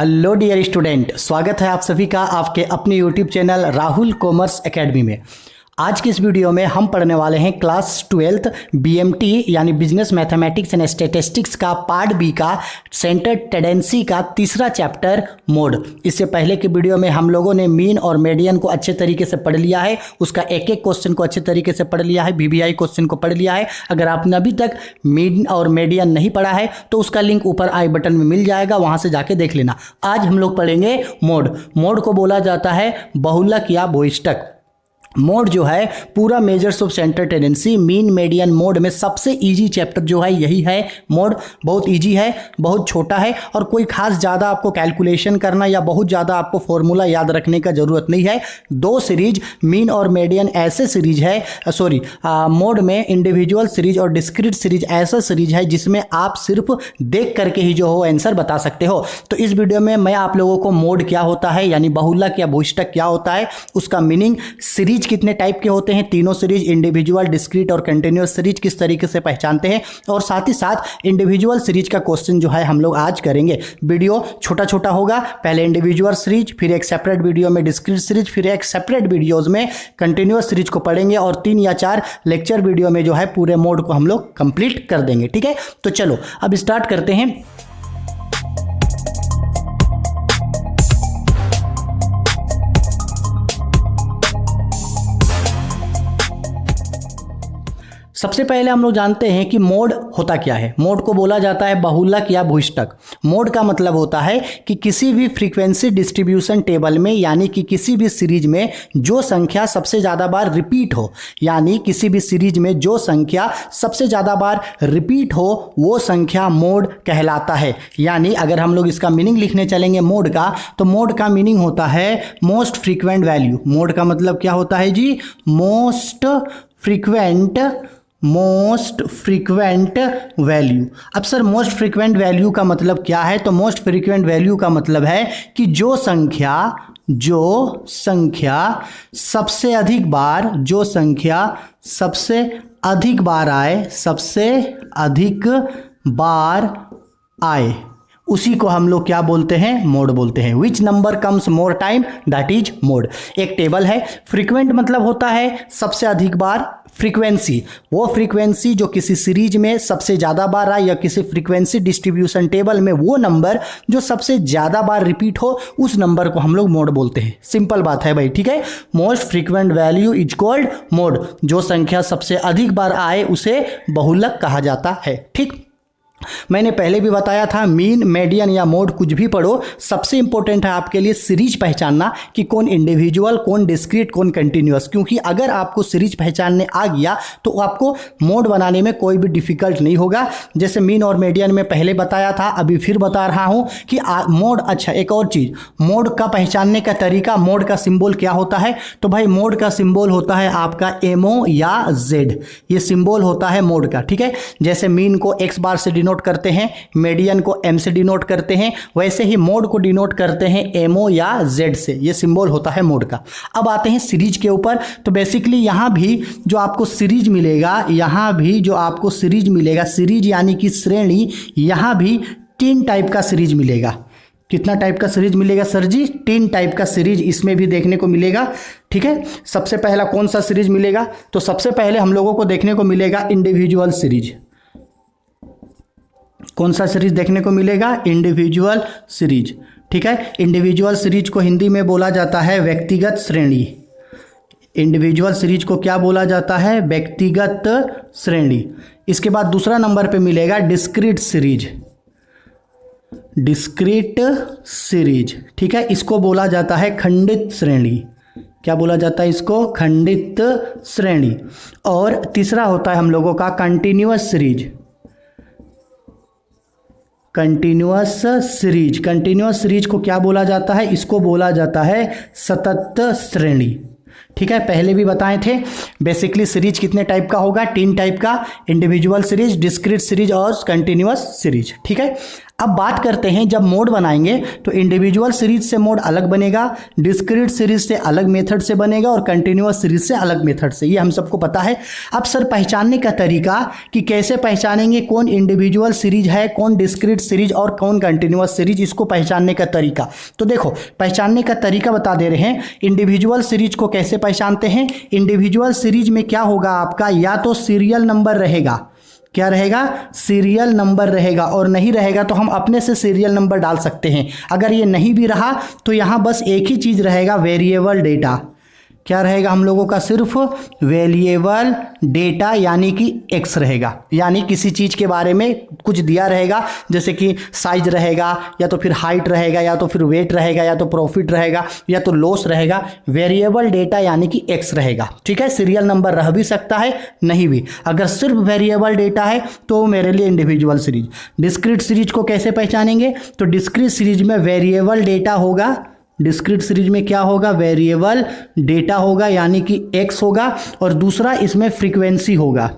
Hello dear student, स्वागत है आप सभी का आपके अपने YouTube channel Rahul commerce academy में। आज की इस वीडियो में हम पढ़ने वाले हैं क्लास 12 BMT यानी बिजनेस मैथमेटिक्स एंड स्टैटिस्टिक्स का पार्ट बी का सेंटर टेंडेंसी का तीसरा चैप्टर मोड। इससे पहले के वीडियो में हम लोगों ने मीन और मीडियन को अच्छे तरीके से पढ़ लिया है, उसका एक एक क्वेश्चन को अच्छे तरीके से पढ़ लिया है, BBI क्वेश्चन को पढ़ लिया है। अगर आपने अभी तक मीन और मीडियन नहीं पढ़ा है तो उसका लिंक ऊपर आई बटन में मिल जाएगा, वहां से जाके देख लेना। आज हम लोग पढ़ेंगे मोड। मोड को बोला जाता है बहुलक या भूयिष्टक। मोड जो है पूरा measures of centre tendency mean median mode में सबसे इजी चैप्टर जो है यही है। मोड बहुत इजी है, बहुत छोटा है और कोई खास ज़्यादा आपको कैलकुलेशन करना या बहुत ज़्यादा आपको फॉर्मूला याद रखने का ज़रूरत नहीं है। दो सीरीज मीन और मीडियन ऐसे सीरीज है, मोड में इंडिविजुअल सीरीज और डिस्क्रीट सीरीज ऐसा सीरीज है जिसमें आप सिर्फ देख करके ही जो हो आंसर बता सकते हो। तो इस वीडियो में मैं आप लोगों को मोड क्या होता है यानी बहुलक या भूयिष्टक क्या होता है, उसका मीनिंग, सीरीज कितने टाइप के होते हैं, तीनों सीरीज इंडिविजुअल, डिस्क्रीट और कंटिन्यूअस सीरीज किस तरीके से पहचानते हैं, और साथ ही साथ इंडिविजुअल सीरीज का क्वेश्चन जो है हम लोग आज करेंगे। वीडियो छोटा छोटा होगा, पहले इंडिविजुअल सीरीज, फिर एक सेपरेट वीडियो में डिस्क्रीट सीरीज, फिर एक सेपरेट वीडियोज में कंटिन्यूअस सीरीज को पढ़ेंगे और 3 या 4 लेक्चर वीडियो में जो है पूरे मोड को हम लोग कंप्लीट कर देंगे। ठीक है, तो चलो अब स्टार्ट करते हैं। सबसे पहले हम लोग जानते हैं कि मोड होता क्या है। मोड को बोला जाता है बहुलक या भूयिष्टक। मोड का मतलब होता है कि किसी भी फ्रीक्वेंसी डिस्ट्रीब्यूशन टेबल में यानी कि किसी भी सीरीज में जो संख्या सबसे ज़्यादा बार रिपीट हो, यानी किसी भी सीरीज में जो संख्या सबसे ज़्यादा बार रिपीट हो वो संख्या मोड कहलाता है। यानी अगर हम लोग इसका मीनिंग लिखने चलेंगे मोड का, तो मोड का मीनिंग होता है मोस्ट फ्रीक्वेंट वैल्यू। मोड का मतलब क्या होता है जी? Most frequent value. अब सर मोस्ट फ्रीक्वेंट वैल्यू का मतलब क्या है? तो मोस्ट फ्रीक्वेंट वैल्यू का मतलब है कि जो संख्या सबसे अधिक बार आए उसी को हम लोग क्या बोलते हैं? मोड बोलते हैं। Which number comes more time, that is mode. एक टेबल है, फ्रीक्वेंट मतलब होता है सबसे अधिक बार, फ्रीक्वेंसी वो फ्रीक्वेंसी जो किसी सीरीज में सबसे ज़्यादा बार आए या किसी फ्रीक्वेंसी डिस्ट्रीब्यूशन टेबल में वो नंबर जो सबसे ज़्यादा बार रिपीट हो उस नंबर को हम लोग मोड बोलते हैं। सिंपल बात है भाई, ठीक है। Most frequent value is called mode. जो संख्या सबसे अधिक बार आए उसे बहुलक कहा जाता है। ठीक, मैंने पहले भी बताया था मीन, मीडियन या मोड कुछ भी पढ़ो, सबसे इंपॉर्टेंट है आपके लिए सीरीज पहचानना कि कौन इंडिविजुअल, कौन डिस्क्रीट, कौन कंटिन्यूअस। क्योंकि अगर आपको सीरीज पहचानने आ गया तो आपको मोड बनाने में कोई भी डिफिकल्ट नहीं होगा। जैसे मीन और मीडियन में पहले बताया था, अभी फिर बता रहा हूं कि मोड। अच्छा, एक और चीज, मोड का पहचानने का तरीका, मोड का सिंबल क्या होता है? तो भाई मोड का सिंबल होता है आपका MO या Z। ये सिंबल होता है मोड का। ठीक है, जैसे मीन को X बार से डिनोट करते हैं, मीडियन को M से डिनोट करते हैं, वैसे ही मोड को डिनोट करते हैं MO या Z से। ये सिंबल होता है मोड का। अब आते हैं सीरीज के ऊपर। तो बेसिकली यहां भी जो आपको सीरीज मिलेगा, सीरीज यानी कि श्रेणी, यहां भी 3 टाइप का सीरीज मिलेगा। कितना टाइप का सीरीज मिलेगा सर जी? 3 टाइप का सीरीज इसमें भी देखने को मिलेगा। ठीक है, सबसे पहला कौन सा सीरीज मिलेगा? तो सबसे पहले हम लोगों को देखने को मिलेगा इंडिविजुअल सीरीज। कौन सा सीरीज देखने को मिलेगा? Individual series. ठीक है, इंडिविजुअल सीरीज को हिंदी में बोला जाता है व्यक्तिगत श्रेणी। इंडिविजुअल सीरीज को क्या बोला जाता है? व्यक्तिगत श्रेणी। इसके बाद दूसरा नंबर पे मिलेगा डिस्क्रीट सीरीज। डिस्क्रीट सीरीज, ठीक है, इसको बोला जाता है खंडित श्रेणी। क्या बोला जाता है इसको? खंडित श्रेणी। और तीसरा होता है हम लोगों का कंटिन्यूअस सीरीज। कंटिन्यूअस सीरीज को क्या बोला जाता है? इसको बोला जाता है सतत श्रेणी। ठीक है, पहले भी बताए थे। बेसिकली सीरीज कितने टाइप का होगा? 3 टाइप का, इंडिविजुअल सीरीज, डिस्क्रीट सीरीज और कंटिन्यूअस सीरीज। ठीक है, अब बात करते हैं जब मोड बनाएंगे तो इंडिविजुअल सीरीज से मोड अलग बनेगा, डिस्क्रीट सीरीज से अलग मेथड से बनेगा और कंटिन्यूअस सीरीज से अलग मेथड से, ये हम सबको पता है। अब सर पहचानने का तरीका कि कैसे पहचानेंगे कौन इंडिविजुअल सीरीज है, कौन डिस्क्रीट सीरीज और कौन कंटिन्यूअस सीरीज, इसको पहचानने का तरीका। तो देखो पहचानने का तरीका बता दे रहे हैं। इंडिविजुअल सीरीज को कैसे पहचानते हैं, इंडिविजुअल सीरीज में क्या होगा आपका, या तो सीरियल नंबर रहेगा, क्या रहेगा, सीरियल नंबर रहेगा, और नहीं रहेगा तो हम अपने से सीरियल नंबर डाल सकते हैं। अगर ये नहीं भी रहा तो यहाँ बस एक ही चीज़ रहेगा, वेरिएबल डेटा। क्या रहेगा हम लोगों का, सिर्फ वेरिएबल डेटा यानी कि एक्स रहेगा, यानी किसी चीज़ के बारे में कुछ दिया रहेगा, जैसे कि साइज रहेगा या तो फिर हाइट रहेगा या तो फिर वेट रहेगा या तो प्रॉफिट रहेगा या तो लॉस रहेगा। वेरिएबल डेटा यानी कि एक्स रहेगा, ठीक है। सीरियल नंबर रह भी सकता है, नहीं भी। अगर सिर्फ वेरिएबल डेटा है तो मेरे लिए इंडिविजुअल सीरीज। डिस्क्रीट सीरीज को कैसे पहचानेंगे, तो डिस्क्रीट सीरीज में वेरिएबल डेटा होगा, डिस्क्रीट सीरीज में क्या होगा, वेरिएबल डेटा होगा यानी कि एक्स होगा, और दूसरा इसमें फ्रीक्वेंसी होगा।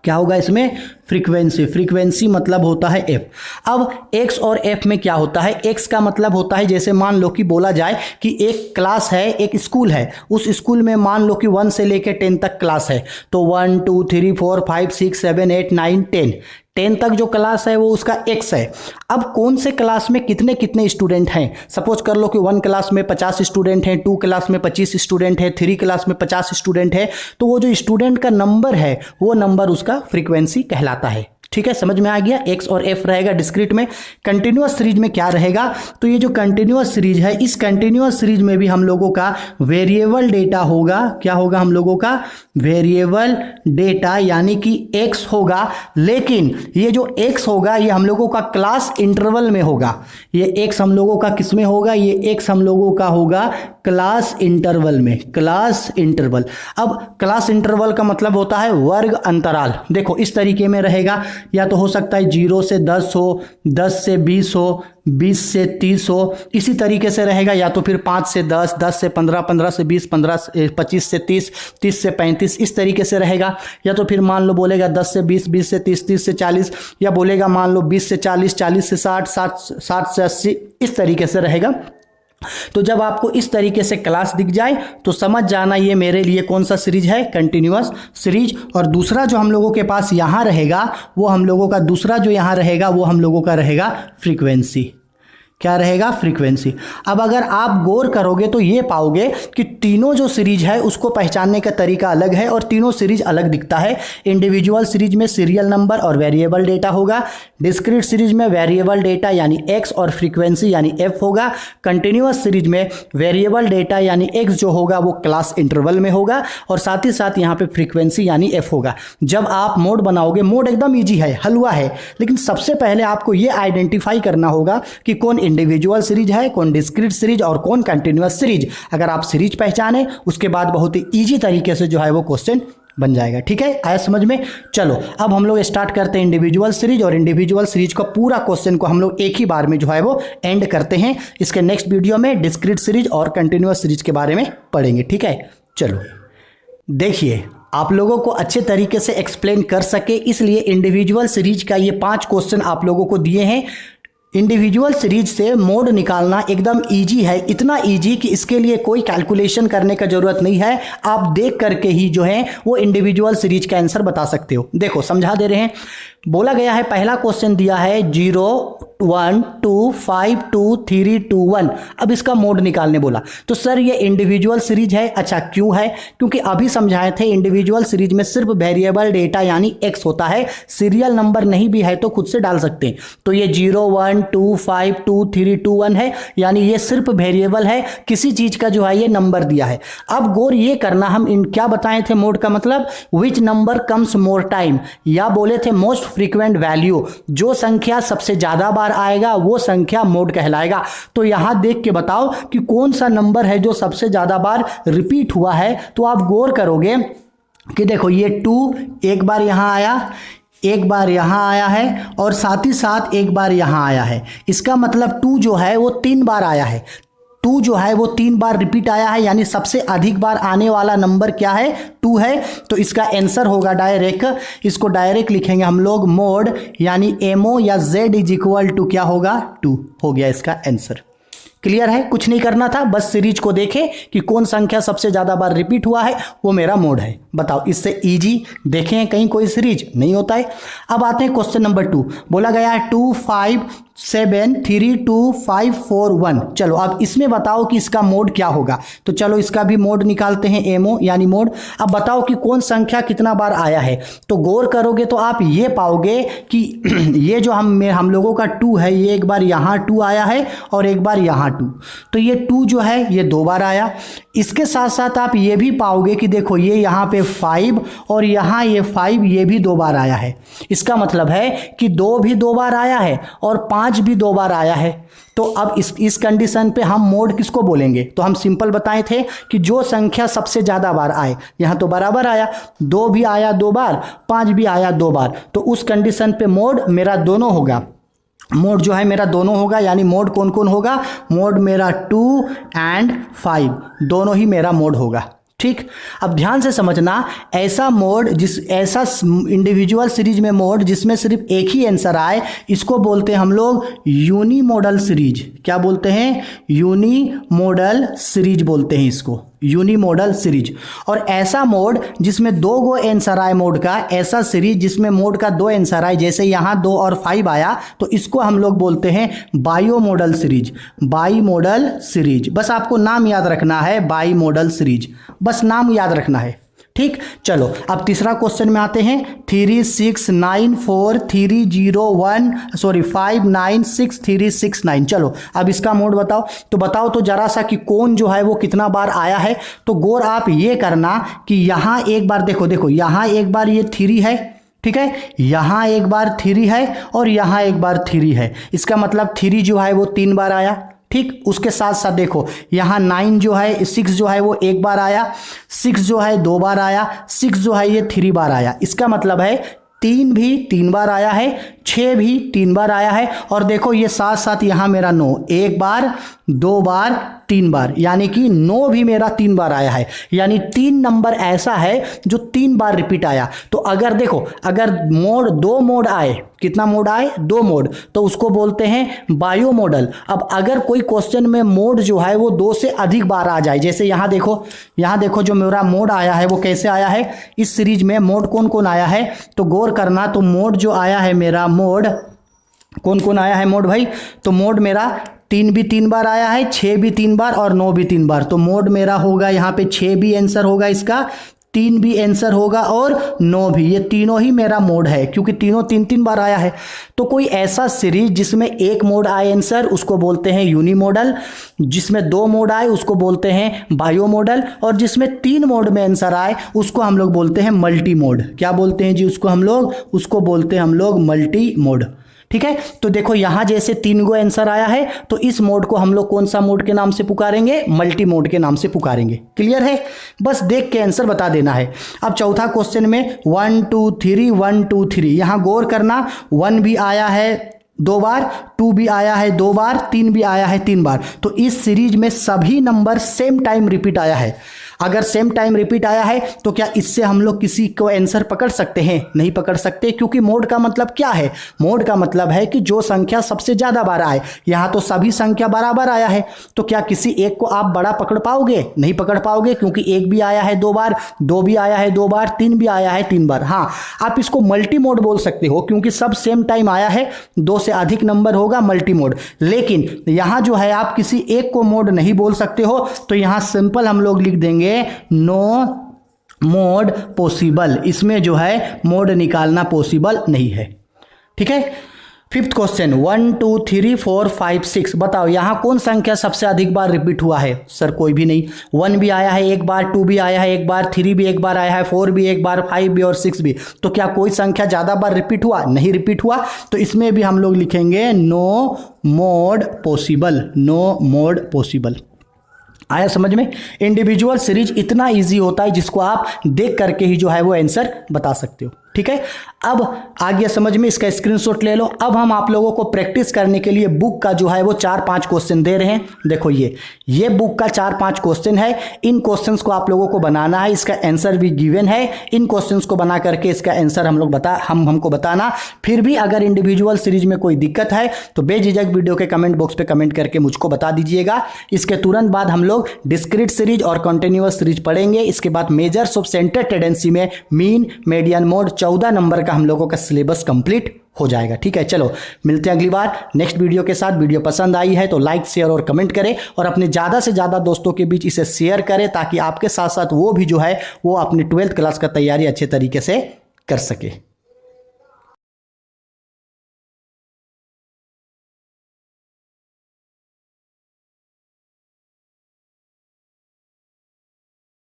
क्या होगा इसमें, फ्रीक्वेंसी। फ्रीक्वेंसी मतलब होता है एफ। अब एक्स और एफ में क्या होता है, एक्स का मतलब होता है जैसे मान लो कि बोला जाए कि एक क्लास है, एक स्कूल है, उस स्कूल में मान लो कि 1 से लेकर 10 तक क्लास है, तो 1 2 3 4 5 6 7 8 9 10 तक जो क्लास है वो उसका एक्स है। अब कौन से क्लास में कितने कितने स्टूडेंट हैं, सपोज कर लो कि 1 क्लास में 50 स्टूडेंट हैं, 2 क्लास में 25 स्टूडेंट है, 3 क्लास में 50 स्टूडेंट है, तो वो जो स्टूडेंट का नंबर है वो नंबर उसका फ्रीक्वेंसी कहलाता है। ठीक है, समझ में आ गया। एक्स और एफ रहेगा डिस्क्रीट में। कंटिन्यूअस सीरीज में क्या रहेगा, तो ये जो कंटिन्यूअस सीरीज है, इस कंटिन्यूअस सीरीज में भी हम लोगों का वेरिएबल डेटा होगा। क्या होगा हम लोगों का, वेरिएबल डेटा यानी कि एक्स होगा, लेकिन ये जो एक्स होगा ये हम लोगों का क्लास इंटरवल में होगा। ये एक्स हम लोगों का किस में होगा, ये एक्स हम लोगों का होगा क्लास इंटरवल में। क्लास इंटरवल, अब क्लास इंटरवल का मतलब होता है वर्ग अंतराल। देखो इस तरीके में रहेगा, या तो हो सकता है 0 से 10 हो, 10 से 20 हो, 20 से 30 हो, इसी तरीके से रहेगा, या तो फिर 5 से 10, 10 से 15, 15 से 20, 25 से 30, 30 से 35, इस तरीके से रहेगा। या तो फिर मान लो बोलेगा 10 से 20, 20 से 30, 30 से 40, या बोलेगा मान लो 20 से 40, 40 से 60, 60 से 80, इस तरीके से रहेगा। तो जब आपको इस तरीके से क्लास दिख जाए तो समझ जाना ये मेरे लिए कौन सा सीरीज है, कंटिन्यूअस सीरीज। और दूसरा जो हम लोगों के पास यहाँ रहेगा वो हम लोगों का, दूसरा जो यहाँ रहेगा वो हम लोगों का रहेगा फ्रीक्वेंसी। क्या रहेगा, फ्रीक्वेंसी। अब अगर आप गौर करोगे तो ये पाओगे कि तीनों जो सीरीज है उसको पहचानने का तरीका अलग है और तीनों सीरीज अलग दिखता है। इंडिविजुअल सीरीज में सीरियल नंबर और वेरिएबल डेटा होगा, डिस्क्रीट सीरीज में वेरिएबल डेटा यानी एक्स और फ्रीक्वेंसी यानी एफ होगा, कंटिन्यूअस सीरीज में वेरिएबल डेटा यानी एक्स जो होगा वो क्लास इंटरवल में होगा, और साथ ही साथ यहाँ पे फ्रीक्वेंसी यानी एफ होगा। जब आप मोड बनाओगे, मोड एकदम ईजी है, हलवा है, लेकिन सबसे पहले आपको ये आइडेंटिफाई करना होगा कि कौन इंडिविजुअल सीरीज है, कौन डिस्क्रीट सीरीज और कौन कंटिन्यूअस सीरीज। अगर आप सीरीज पहचाने उसके बाद बहुत ही इजी तरीके से जो है वो क्वेश्चन बन जाएगा। ठीक है, आया समझ में। चलो अब हम लोग स्टार्ट करते हैं इंडिविजुअल सीरीज, और इंडिविजुअल सीरीज का पूरा क्वेश्चन को हम लोग एक ही बार में जो है वो एंड करते हैं। इसके नेक्स्ट वीडियो में डिस्क्रीट सीरीज और कंटिन्यूअस सीरीज के बारे में पढ़ेंगे। ठीक है, चलो देखिए, आप लोगों को अच्छे तरीके से एक्सप्लेन कर सके इसलिए इंडिविजुअल सीरीज का ये 5 क्वेश्चन आप लोगों को दिए हैं। इंडिविजुअल सीरीज से मोड निकालना एकदम इजी है, इतना इजी कि इसके लिए कोई कैलकुलेशन करने का जरूरत नहीं है। आप देख करके ही जो है वो इंडिविजुअल सीरीज का आंसर बता सकते हो। देखो समझा दे रहे हैं, बोला गया है, पहला क्वेश्चन दिया है 0 1 2 5 2 3 2 1। अब इसका मोड निकालने बोला, तो सर ये इंडिविजुअल सीरीज है। अच्छा क्यों है, क्योंकि अभी समझाए थे इंडिविजुअल सीरीज में सिर्फ वेरिएबल डेटा यानी एक्स होता है, सीरियल नंबर नहीं भी है तो खुद से डाल सकते हैं। तो ये 0 1 2 5 2 3 2 1 है, यानी ये सिर्फ वेरिएबल है, किसी चीज का जो है ये नंबर दिया है। अब गौर ये करना, हम इन क्या बताए थे मोड का मतलब, which number comes more time, या बोले थे मोस्ट फ्रीक्वेंट वैल्यू, जो संख्या सबसे ज्यादा बार आएगा वो संख्या मोड कहलाएगा। तो यहां देख के बताओ कि कौन सा नंबर है जो सबसे ज्यादा बार रिपीट हुआ है। तो आप गौर करोगे कि देखो ये 2 एक बार यहां आया, एक बार यहां आया है, और साथ ही साथ एक बार यहां आया है। इसका मतलब 2 जो है वो 3 बार आया है। 2 जो है वो 3 बार रिपीट आया है, यानी सबसे अधिक बार आने वाला नंबर क्या है, 2 है। तो इसका आंसर होगा डायरेक्ट, इसको डायरेक्ट लिखेंगे हम लोग मोड, यानी एमओ या जेड इज इक्वल टू क्या होगा, 2 हो गया इसका आंसर। क्लियर है, कुछ नहीं करना था, बस सीरीज को देखें कि कौन संख्या सबसे ज्यादा बार रिपीट हुआ है, वो मेरा मोड है। बताओ, इससे इजी देखें कहीं कोई सीरीज नहीं होता है। अब आते हैं क्वेश्चन नंबर 2, बोला गया है 2 5 7 3 2 5 4 1। चलो अब इसमें बताओ कि इसका मोड क्या होगा। तो चलो इसका भी मोड निकालते हैं, एमओ यानी मोड। अब बताओ कि कौन संख्या कितना बार आया है। तो गौर करोगे तो आप ये पाओगे कि ये जो हम लोगों का 2 है, ये एक बार यहाँ 2 आया है और एक बार यहाँ 2, तो ये 2 जो है ये 2 बार आया। इसके साथ साथ आप ये भी पाओगे कि देखो ये यहाँ पे 5 और यहाँ ये 5, ये भी 2 बार आया है। इसका मतलब है कि 2 भी 2 बार आया है और 5 भी 2 बार आया है। तो अब इस कंडीशन पे हम मोड किसको बोलेंगे। तो हम सिंपल बताए थे कि जो संख्या सबसे ज़्यादा बार आए, यहाँ तो बराबर आया, 2 भी आया 2 बार, 5 भी आया 2 बार, तो उस कंडीशन पे मोड मेरा दोनों होगा। मोड जो है मेरा दोनों होगा, यानी मोड कौन कौन होगा, मोड मेरा 2 एंड 5 दोनों ही मेरा मोड होगा। ठीक, अब ध्यान से समझना, ऐसा मोड ऐसा इंडिविजुअल सीरीज में मोड जिसमें सिर्फ एक ही आंसर आए, इसको बोलते हैं हम लोग यूनिमोडल सीरीज। क्या बोलते हैं, यूनिमोडल सीरीज बोलते हैं इसको, यूनिमोडल सीरीज। और ऐसा मोड जिसमें 2 गो आंसर आए मोड का, ऐसा सीरीज जिसमें मोड का 2 आंसर आए, जैसे यहाँ 2 और 5 आया, तो इसको हम लोग बोलते हैं बायोमोडल सीरीज, बाईमोडल सीरीज। बस आपको नाम याद रखना है, बाईमोडल सीरीज, बस नाम याद रखना है। ठीक, चलो अब तीसरा क्वेश्चन में आते हैं। 3 6 9 4 3 0 1 5 9 6 3 6 9। चलो अब इसका मोड बताओ। तो बताओ तो जरा सा कि कौन जो है वो कितना बार आया है। तो गौर आप ये करना कि यहाँ एक बार देखो यहाँ एक बार ये 3 है, ठीक है, यहाँ एक बार 3 है और यहाँ एक बार 3 है। इसका मतलब 3 जो है वो 3 बार आया। ठीक, उसके साथ साथ देखो यहाँ 9 जो है 6 जो है वो एक बार आया, 6 जो है 2 बार आया, 6 जो है ये 3 बार आया। इसका मतलब है 3 भी 3 बार आया है, 6 भी 3 बार आया है, और देखो ये साथ साथ यहाँ मेरा 9 एक बार 2 बार 3 बार, यानी कि 9 भी मेरा 3 बार आया है। यानी 3 नंबर ऐसा है जो 3 बार रिपीट आया। तो अगर देखो, अगर मोड 2 मोड आए, कितना मोड आए, 2 मोड, तो उसको बोलते हैं बायो मॉडल। अब अगर कोई क्वेश्चन में मोड जो है वो 2 से अधिक बार आ जाए, जैसे यहाँ देखो जो मेरा मोड आया है वो कैसे आया है, इस सीरीज में मोड कौन कौन आया है, तो गौर करना। तो मोड जो आया है मेरा, मोड कौन कौन आया है मोड भाई, तो मोड मेरा 3 भी 3 बार आया है, 6 भी 3 बार और 9 भी 3 बार। तो मोड मेरा होगा यहाँ पे 6 भी आंसर होगा इसका, 3 भी आंसर होगा और 9 भी, ये तीनों ही मेरा मोड है, क्योंकि तीनों 3-3 बार आया है। तो कोई ऐसा सीरीज जिसमें एक मोड आए आंसर, उसको बोलते हैं यूनिमोडल। जिसमें 2 मोड आए उसको बोलते हैं बायोमोडल, और जिसमें 3 मोड में आंसर आए उसको हम लोग बोलते हैं मल्टी मोड। क्या बोलते हैं जी उसको बोलते हैं हम लोग मल्टी मोड। ठीक है, तो देखो यहां जैसे 3 गो आंसर आया है, तो इस मोड को हम लोग कौन सा मोड के नाम से पुकारेंगे, मल्टी मोड के नाम से पुकारेंगे। क्लियर है, बस देख के आंसर बता देना है। अब चौथा क्वेश्चन में 1 2 3 1 2 3, यहां गौर करना, 1 भी आया है 2 बार, 2 भी आया है 2 बार, 3 भी आया है 3 बार। तो इस सीरीज में सभी नंबर सेम टाइम रिपीट आया है। अगर सेम टाइम रिपीट आया है तो क्या इससे हम लोग किसी को आंसर पकड़ सकते हैं, नहीं पकड़ सकते, क्योंकि मोड का मतलब क्या है, मोड का मतलब है कि जो संख्या सबसे ज्यादा बार आए। यहां तो सभी संख्या बराबर आया है, तो क्या किसी एक को आप बड़ा पकड़ पाओगे, नहीं पकड़ पाओगे, क्योंकि 1 भी आया है 2 बार, 2 भी आया है 2 बार, 3 भी आया है 3 बार। हाँ, आप इसको मल्टी मोड बोल सकते हो, क्योंकि सब सेम टाइम आया है, 2 से अधिक नंबर होगा मल्टी मोड। लेकिन यहां जो है आप किसी एक को मोड नहीं बोल सकते हो, तो यहां सिंपल हम लोग लिख देंगे नो मोड पॉसिबल। इसमें जो है मोड निकालना पॉसिबल नहीं है। ठीक है, 5th क्वेश्चन 1 2 3 4 5 6, बताओ यहां कौन संख्या सबसे अधिक बार रिपीट हुआ है। सर कोई भी नहीं, 1 भी आया है एक बार, 2 भी आया है एक बार, 3 भी एक बार आया है, 4 भी एक बार, 5 भी और 6 भी। तो क्या कोई संख्या ज्यादा बार रिपीट हुआ, नहीं रिपीट हुआ। तो इसमें भी हम लोग लिखेंगे no mode possible, no mode possible. आया समझ में। इंडिविजुअल सीरीज इतना इजी होता है जिसको आप देख करके ही जो है वो आंसर बता सकते हो। ठीक है, अब आ गया समझ में, इसका स्क्रीनशॉट ले लो। अब हम आप लोगों को प्रैक्टिस करने के लिए बुक का जो है वो 4-5 क्वेश्चन दे रहे हैं। देखो ये बुक का 4-5 क्वेश्चन है। इन क्वेश्चंस को आप लोगों को बनाना है, इसका आंसर भी गिवन है। इन क्वेश्चंस को बना करके इसका आंसर हमको बताना। फिर भी अगर इंडिविजुअल सीरीज में कोई दिक्कत है तो बेझिझक वीडियो के कमेंट बॉक्स पे कमेंट करके मुझको बता दीजिएगा। इसके तुरंत बाद हम लोग डिस्क्रीट सीरीज और कंटिन्यूअस सीरीज पढ़ेंगे। इसके बाद मेजर्स ऑफ सेंटर टेंडेंसी में मीन, मीडियन, मोड 14 नंबर का हम लोगों का सिलेबस कंप्लीट हो जाएगा। ठीक है, चलो मिलते हैं अगली बार नेक्स्ट वीडियो के साथ। वीडियो पसंद आई है तो लाइक, शेयर और कमेंट करें और अपने ज़्यादा से ज़्यादा दोस्तों के बीच इसे शेयर करें ताकि आपके साथ साथ वो भी जो है वो अपनी 12th क्लास का तैयारी अच्छे तरीके से कर सके।